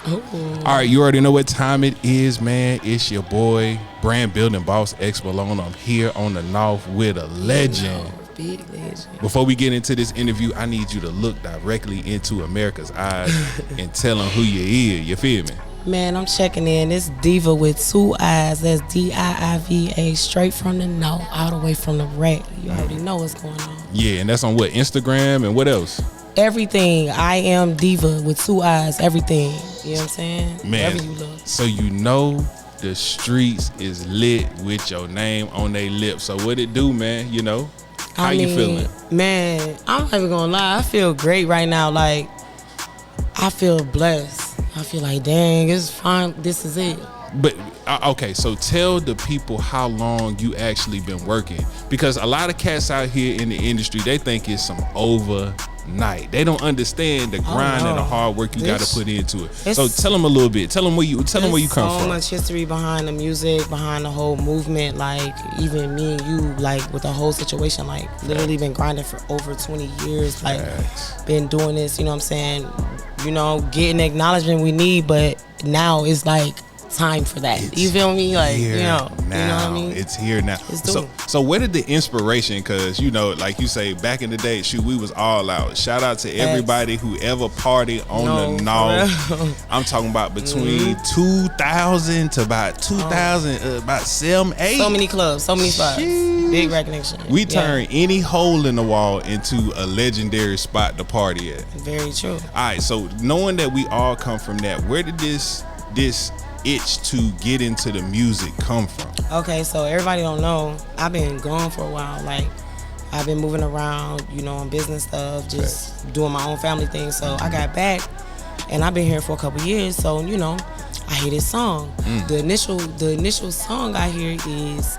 Ooh. All right, you already know what time it is, man. It's your boy, Brand Building Boss X Malone. I'm here on the North with a legend. Big legend. Before we get into this interview, I need you to look directly into America's eyes and tell them who you is. You feel me? Man, I'm checking in. It's Diva with 2 eyes. That's D-I-I-V-A, straight from the north, all the way from the rack. You already know what's going on. Yeah, and that's on what? Instagram and what else? Everything. I am Diva with 2 eyes. Everything. You know what I'm saying? Man, whatever you look. so you know the streets is lit with your name on their lips. So what it do, man? You know? How you feeling? Man, I'm not even gonna lie. I feel great right now. Like, I feel blessed. I feel like, dang, it's fine. This is it. But okay, so tell the people how long you actually been working, because a lot of cats out here in the industry, they think it's some overnight. They don't understand the grind and the hard work you got to put into it. So tell them a little bit. Tell them where you come from. So much history behind the music, behind the whole movement. Like, even me and you, like, with the whole situation, like, literally been grinding for over 20 years. Like, been doing this. You know what I'm saying? You know, getting the acknowledgement we need, but now it's like time for that. You feel me? Like, you know what I mean? It's here now. So where did the inspiration, because, you know, like you say, back in the day, shoot, we was all out. Shout out to everybody who ever partied on the North. I'm talking about between 2000 to about 2000, about 7, 8. So many clubs, so many spots. Big recognition. We turn any hole in the wall into a legendary spot to party at. Very true. All right, so knowing that we all come from that, where did this itch to get into the music come from? Okay, so everybody don't know, I've been gone for a while. Like, I've been moving around, you know, on business stuff, just doing my own family thing. So I got back, and I've been here for a couple years. So, you know, I hear this song. The initial song I hear is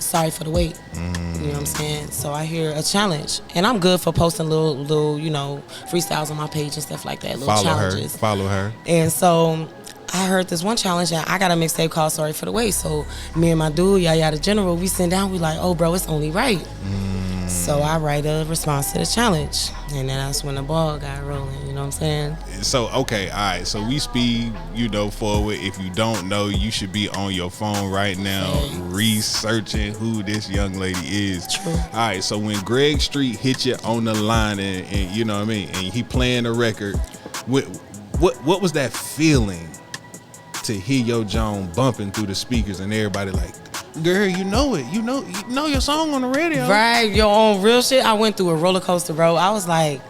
Sorry for the Wait. You know what I'm saying? So I hear a challenge, and I'm good for posting little, you know, freestyles on my page and stuff like that. Little challenges. Follow her. And so I heard this one challenge, and I got a mixtape called Sorry for the Wait. So me and my dude, Yaya the General, we sit down, we like, oh, bro, it's only right. So I write a response to the challenge, and then that's when the ball got rolling, you know what I'm saying? So, okay, all right, so we speed, you know, forward. If you don't know, you should be on your phone right now researching who this young lady is. True. All right, so when Greg Street hit you on the line and you know what I mean, and he playing the record, what was that feeling to hear your Joan bumping through the speakers and everybody like, girl, you know it. You know your song on the radio. Right, your own real shit. I went through a roller coaster, bro. I was like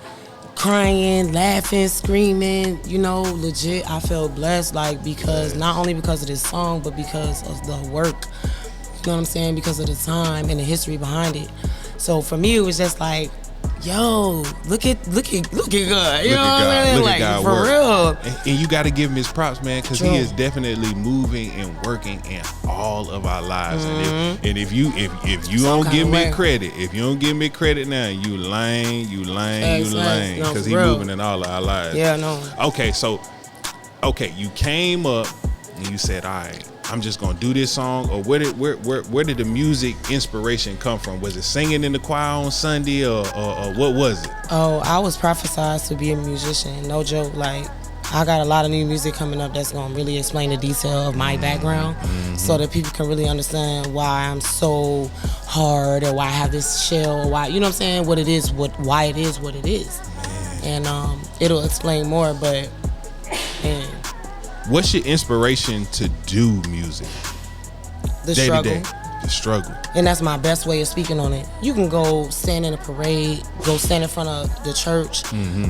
crying, laughing, screaming, you know, legit. I felt blessed, like, because not only because of this song, but because of the work. You know what I'm saying? Because of the time and the history behind it. So for me, it was just like, yo, look at God. You know what I mean? Like, God for real. And you got to give him his props, man, because he is definitely moving and working in all of our lives. And if you don't give me credit, if you don't give me credit now, you lame, because he moving in all of our lives. Yeah, no. Okay, so you came up and you said, all right, I'm just gonna do this song, or where did the music inspiration come from? Was it singing in the choir on Sunday, or what was it? Oh, I was prophesied to be a musician. No joke. Like, I got a lot of new music coming up that's gonna really explain the detail of my background, so that people can really understand why I'm so hard, or why I have this shell, or why, you know what I'm saying, what it is, why it is what it is. And it'll explain more. But man, what's your inspiration to do music? The struggle. The struggle. And that's my best way of speaking on it. You can go stand in a parade, go stand in front of the church,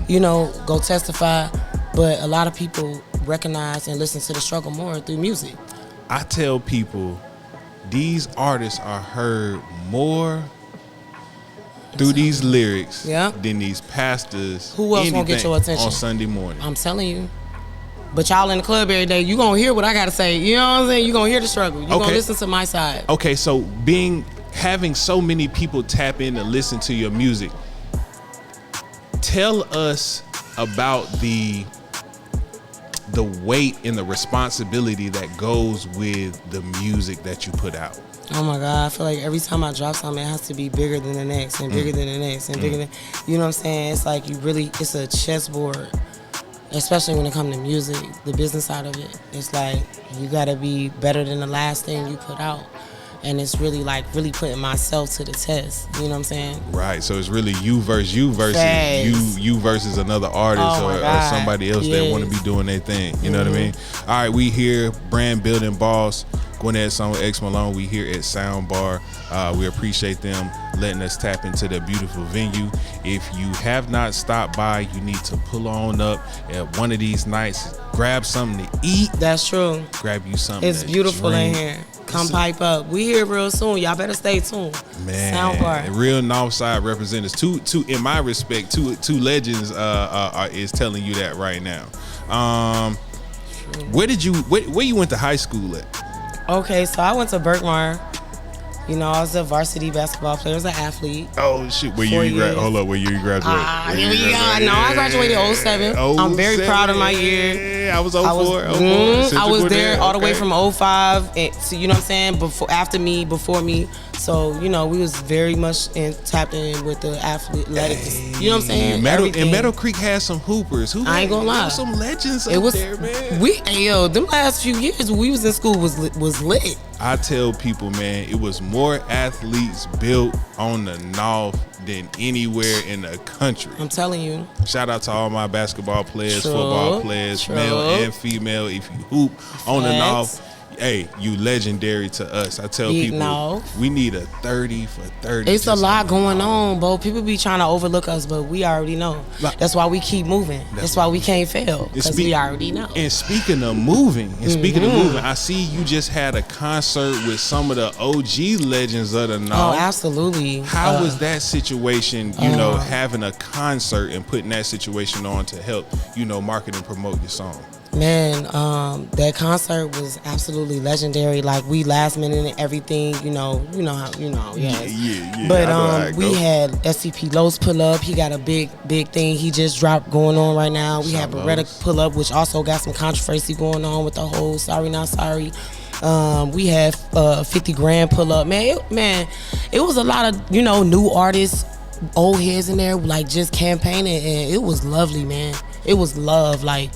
you know, go testify. But a lot of people recognize and listen to the struggle more through music. I tell people these artists are heard more through these lyrics than these pastors. Who else won't get your attention on Sunday morning? I'm telling you. But y'all in the club every day, you gonna hear what I gotta say. You know what I'm saying? You gonna hear the struggle. You gonna listen to my side. Okay, so having so many people tap in and listen to your music, tell us about the weight and the responsibility that goes with the music that you put out. Oh my God, I feel like every time I drop something, it has to be bigger than the next, and bigger than the next, and bigger than, you know what I'm saying? It's like it's a chessboard. especially when it comes to music, the business side of it. It's like you gotta be better than the last thing you put out. And it's really like really putting myself to the test. You know what I'm saying? Right. So it's really you versus Facts. you versus another artist or somebody else that want to be doing their thing. You know what I mean? All right, we here, brand building boss, Gwinnett Song with X Malone. We here at Soundbar. We appreciate them letting us tap into their beautiful venue. If you have not stopped by, you need to pull on up at one of these nights. Grab something to eat. That's true. Grab you something. It's beautiful in here. Come pipe up. We here real soon. Y'all better stay tuned. Man, Soundbar. Real Northside representatives. Two. In my respect, two legends is telling you that right now. Where you went to high school at? Okay, so I went to Berkmar. You know, I was a varsity basketball player. I was an athlete. Oh shit! Where you graduated? No, I graduated in 07. I'm very proud of my year. I was 04. I was there all the way from 05. And, so, you know what I'm saying? Before me. So, you know, we was very much tapped in with the athletics. You know what I'm saying? And Meadow Creek had some hoopers. I ain't gonna lie. Some legends up there, man. Them last few years when we was in school was lit. I tell people, man, it was more athletes built on the North than anywhere in the country. I'm telling you. Shout out to all my basketball players, football players, male and female. If you hoop on the North, hey, you legendary to us. I tell people we need a 30 for 30. It's a lot going on, bro. People be trying to overlook us, but we already know. That's why we keep moving. That's why we can't fail, because we already know. And speaking of moving, I see you just had a concert with some of the OG legends of the North. Oh, absolutely. How was that situation, you know, having a concert and putting that situation on to help, you know, market and promote your song? Man, that concert was absolutely legendary. Like, we last minute and everything, yeah. But we had SCP Lowe's pull up. He got a big thing he just dropped going on right now. We had Beretta pull up, which also got some controversy going on with the whole Sorry Not Sorry. We had 50 Grand pull up. Man, it was a lot of, you know, new artists, old heads in there, like, just campaigning, and it was lovely, man. It was love, like,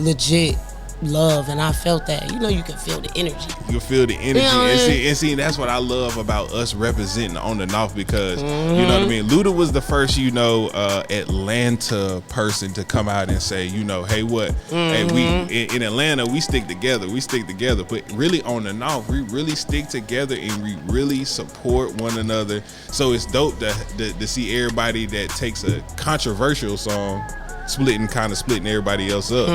legit love, and I felt that. You know, you can feel the energy. You can feel the energy, and see, that's what I love about us representing on the North, because you know what I mean. Luda was the first, you know, Atlanta person to come out and say, you know, hey, hey, we in Atlanta we stick together, but really on the North we really stick together and we really support one another. So it's dope to see everybody that takes a controversial song splitting everybody else up,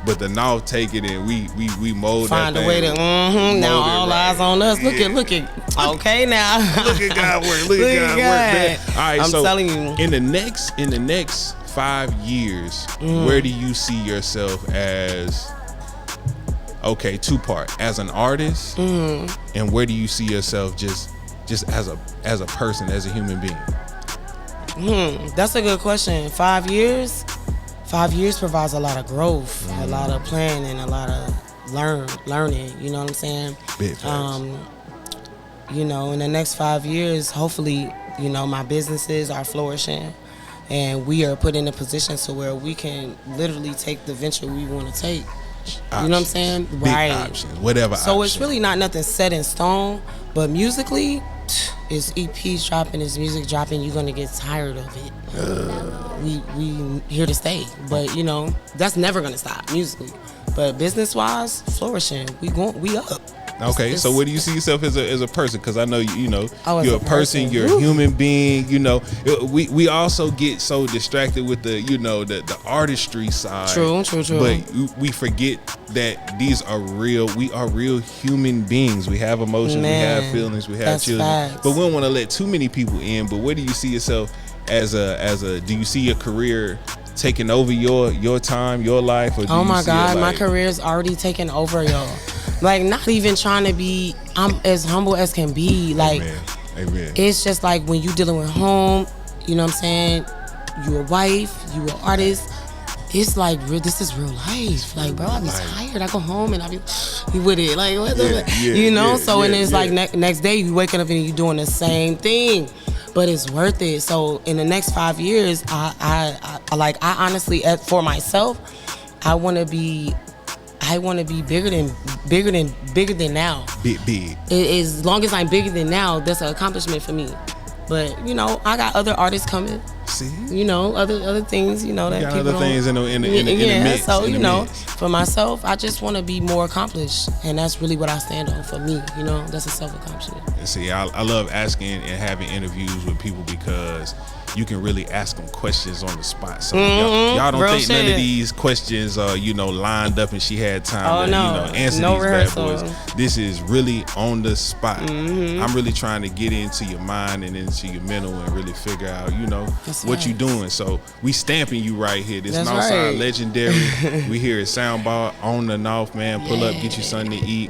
but the North take it and we mold find that a way to now all eyes on us. Look at okay now. Look at God work. Look at God work, man. All right, I'm telling you, in the next 5 years, where do you see yourself as? Okay, two-part, as an artist, and where do you see yourself just as a person, as a human being? That's a good question. 5 years? 5 years provides a lot of growth, a lot of planning, a lot of learning. You know what I'm saying? Big facts. You know, in the next 5 years, hopefully, you know, my businesses are flourishing, and we are put in a position so where we can literally take the venture we want to take. Options. You know what I'm saying? Big right. Options, whatever. So it's really not nothing set in stone, but musically, it's EPs dropping, it's music dropping. You're gonna get tired of it. We here to stay, but you know that's never gonna stop musically. But business wise, flourishing. We up. Okay, so where do you see yourself as a person? Because I know you're a person, you're Woo. a human being. You know, we also get so distracted with the the artistry side. True. But we forget that we are real human beings. We have emotions, we have feelings, we have children. Facts. But we don't want to let too many people in. But where do you see yourself as a? Do you see your career taking over your time, your life? Or do oh you my see God, it my career's already taken over, y'all. Like, not even trying to be, I'm as humble as can be. Like, Amen. It's just like when you dealing with home, you know what I'm saying? You a wife, you an artist. It's like, this is real life. Like, bro, I be tired. I go home and I be with it. Like, what you know? And it's like next day you waking up and you doing the same thing. But it's worth it. So in the next 5 years, I honestly, for myself, I want to be bigger than now. Big. As long as I'm bigger than now, that's an accomplishment for me. But I got other artists coming. See, other things, that got people other don't, things in the mix. So mix. for myself, I just want to be more accomplished, and that's really what I stand on. For me, that's a self-accomplishment. And see, I love asking and having interviews with people because you can really ask them questions on the spot. So y'all don't think none of these questions are lined up and she had time to answer these rehearsal. bad boys. This is really on the spot. I'm really trying to get into your mind and into your mental and really figure out what you doing. So we stamping you right here. This Northside legendary. We here at Soundbar on and off, man. Pull up, get you something to eat.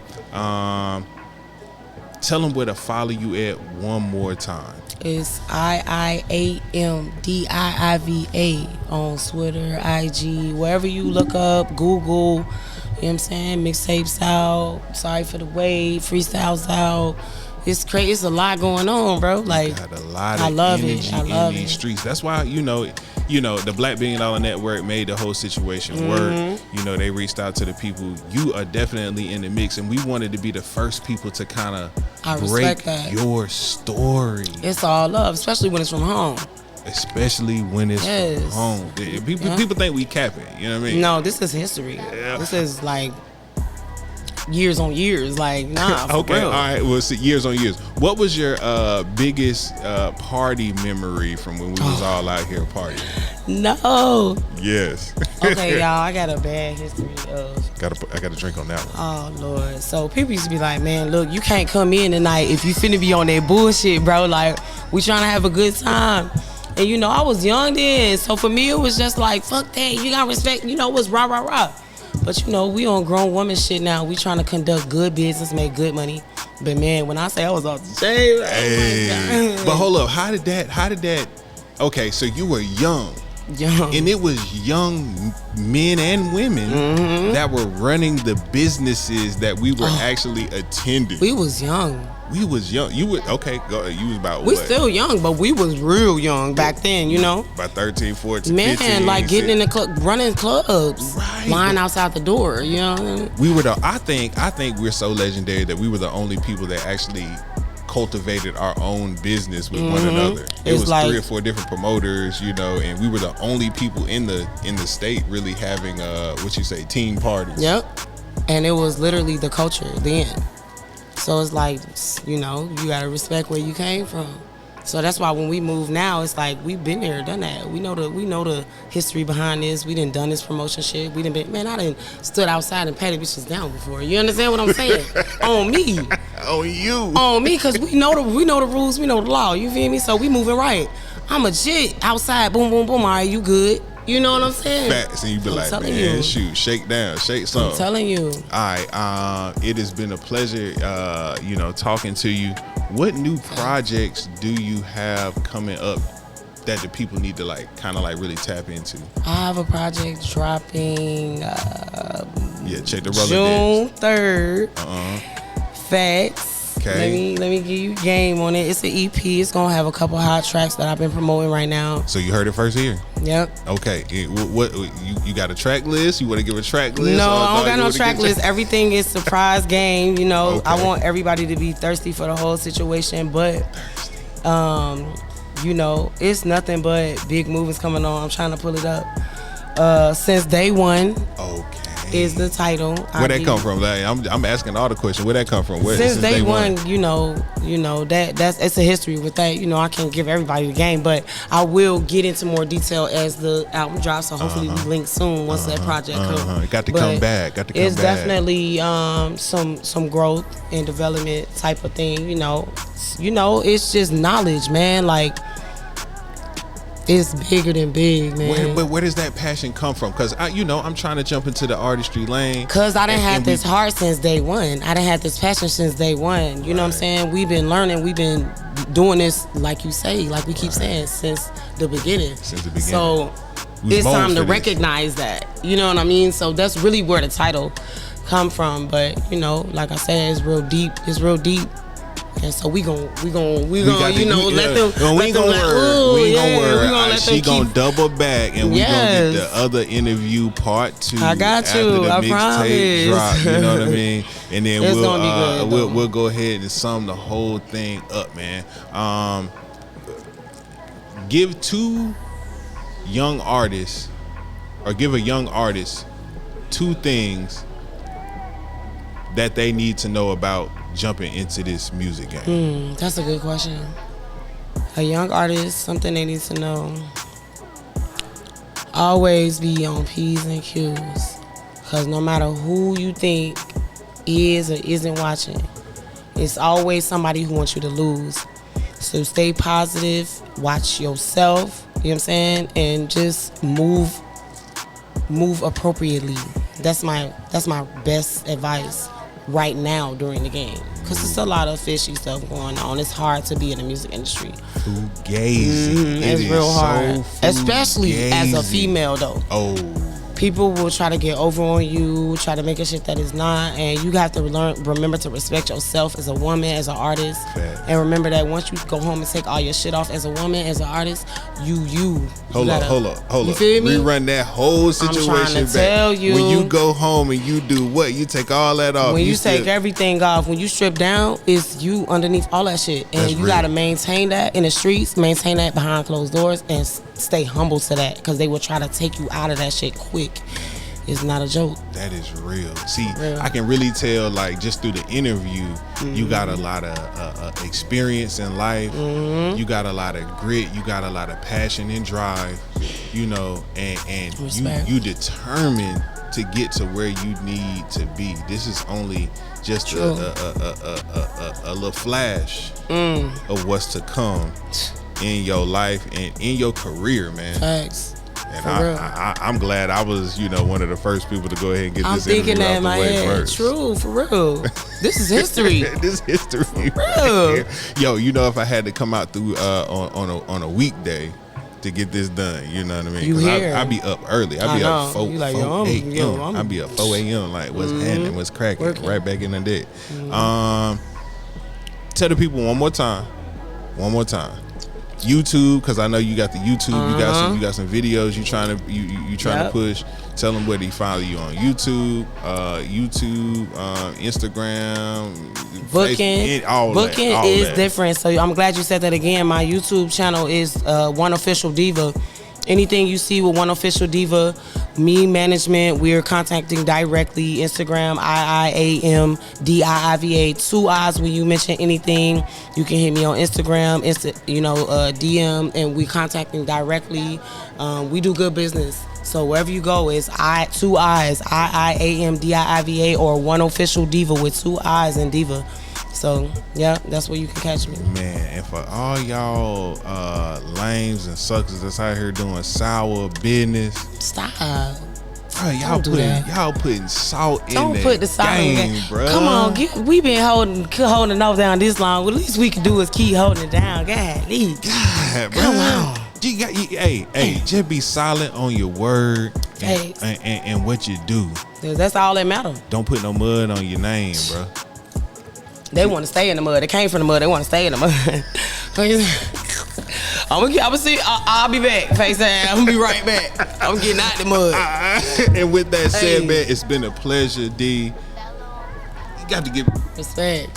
Tell them where to follow you at one more time. It's IIAMDIIVA on Twitter, IG, wherever you look up, Google. You know what I'm saying? Mixtapes out. Sorry for the wait. Freestyles out. It's crazy. It's a lot going on, bro. Like, got a lot of I love energy it. I love in these streets. That's why the Black $1 Billion Network made the whole situation work. They reached out to the people. You are definitely in the mix, and we wanted to be the first people to kind of break your story. It's all love, especially when it's from home. Especially when it's from home. People think we capping. You know what I mean? No, this is history. Yeah. This is like years on years. Like, nah, for okay, real. All right. Well, see, years on years. What was your biggest party memory from when we was all out here partying? No. Yes. Okay, y'all, I got a bad history of. I got a drink on that one. Oh Lord. So people used to be like, man, look, you can't come in tonight if you finna be on that bullshit, bro. Like, we trying to have a good time. And I was young then, so for me it was just like, fuck that. You gotta respect. It was rah rah rah. But we on grown woman shit now. We trying to conduct good business, make good money. But man, when I say I was off the chain, oh my God. But hold up, how did that? Okay, so you were young, and it was young men and women that were running the businesses that we were actually attending. We was young. You were okay. You was about we what? Still young, but we was real young back then. About 13, 14, man, 15, like getting in the club, running clubs, lying outside the door. We were I think we're so legendary that we were the only people that actually cultivated our own business with one another. It was like 3 or 4 different promoters, and we were the only people in the state really having team parties. Yep. And it was literally the culture then. So it's like, you gotta respect where you came from. So that's why when we move now, it's like we've been there, done that. We know the history behind this. We done this promotion shit. I done stood outside and patted bitches down before. You understand what I'm saying? On me. On you. On me, cause we know the rules, we know the law. You feel me? So we moving right. I'm a jit outside, boom, boom, boom. All right, you good? You know what I'm saying? Facts, and you be like, man, shoot, shake down, shake something. I'm telling you. All right, it has been a pleasure, talking to you. What new projects do you have coming up that the people need to really tap into? I have a project dropping. Check the rubber June 3rd. Facts. Okay. Let me give you game on it. It's an EP. It's gonna have a couple hot tracks that I've been promoting right now. So you heard it first here. Yep. Okay. What you got a track list? You want to give a track list? No, I don't got no track list. Everything is surprise game. Okay. I want everybody to be thirsty for the whole situation, but it's nothing but big movies coming on. I'm trying to pull it up. Since day one. Okay. Is the title. Where that come from? Like, I'm asking all the questions. Where that come from? Since day one, that's it's a history with that. I can't give everybody the game, but I will get into more detail as the album drops. So hopefully we link soon once that project comes. Got to come back. It's definitely some growth and development type of thing. It's just knowledge, man. Like, it's bigger than big, man. But where does that passion come from? Because I'm trying to jump into the artistry lane. Because I done had this heart since day one. I done had this passion since day one. You know what I'm saying? We've been learning. We've been doing this, like you say, like we keep saying, since the beginning. So it's time to recognize that. You know what I mean? So that's really where the title come from. But like I said, it's real deep. It's real deep. And so we gon' We let them no, we let ain't them gonna like, worry. We ain't gonna worry. we gonna let She them gonna double back, and we gonna get Yes. the other interview part 2. I got after you. the I mixtape promise. drop. You know what I mean? And then It's gonna be good, though. we'll go ahead and sum the whole thing up, man. Give 2 young artists, or give a young artist 2 things that they need to know about jumping into this music game. That's a good question. A young artist, something they need to know. Always be on P's and Q's. Because no matter who you think is or isn't watching, it's always somebody who wants you to lose. So stay positive, watch yourself, you know what I'm saying? And just move appropriately. That's my best advice right now during the game, because it's a lot of fishy stuff going on. It's hard to be in the music industry. Fugazi. It's real hard, So especially as a fugazi. female though. Oh, People will try to get over on you, try to make a shit that is not, and you have to remember to respect yourself as a woman, as an artist. Fact. And remember that once you go home and take all your shit off as a woman, as an artist, you hold up. You feel me? Rerun that whole situation trying to back. tell you. When you go home and you do what? You take all that off. When you take everything off, when you strip down, it's you underneath all that shit. And That's you real. gotta maintain that in the streets, maintain that behind closed doors, and stay humble to that, because they will try to take you out of that shit quick. It's not a joke. That is real. See, Real. I can really tell, like, just through the interview, you got a lot of experience in life. You got a lot of grit. You got a lot of passion and drive. You know, and Respect. you determined to get to where you need to be. This is only just a little flash of what's to come in your life and in your career, man. Facts. And For real. I'm glad I was, one of the first people to go ahead and get I'm this thinking interview that out in the my way head. first. True, for real. This is history. This history. real. Yo, if I had to come out through on a weekday to get this done, you know what I mean? You 'Cause here. I be up early. I I be know. up 4 You like, 4 a.m. I'm- I be up 4 a.m. Like, what's happening? What's cracking? Working. Right back in the day. Tell the people one more time. YouTube, because I know you got the YouTube. You got some videos you trying to Yep. push. Tell them where they follow you on YouTube, Instagram, Booking, Facebook, all booking that, is different. So I'm glad you said that again. My YouTube channel is One Official Diva. Anything you see with One Official Diva, me, management, we're contacting directly. Instagram, IIAMDIIVA, 2 eyes. When you mention anything, you can hit me on Instagram, DM, and we contacting directly. We do good business. So wherever you go, it's 2 eyes, IIAMDIIVA, or One Official Diva with 2 eyes and Diva. So yeah, that's where you can catch me. Man, and for all y'all lames and suckers that's out here doing sour business, Stop. bro, Don't do that. y'all putting salt Don't in put the the salt game, in the game. bro. Come on, we been holding the nose down this long. Well, at least we can do is keep holding it down. God, God, bro. Come on. Hey, just be solid on your word Hey. and what you do. That's all that matters. Don't put no mud on your name, bro. They want to stay in the mud. They came from the mud. They want to stay in the mud. I'm gonna see. I'll be back. Face ass. I'm gonna be right back. I'm getting out the mud. And with that said, Hey. man, it's been a pleasure, D. You got to give. Respect.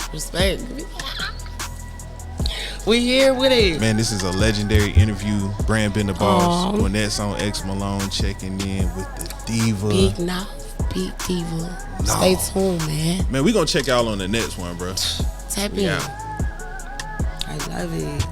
We here with it. Man, this is a legendary interview. Brand Been the Boss. Aw. Gwinnette's on X Malone checking in with the diva. Big Mouth, Big Diva. No. Stay tuned, man. Man, we gonna check y'all on the next one, bro. Tap in. Yeah. I love it.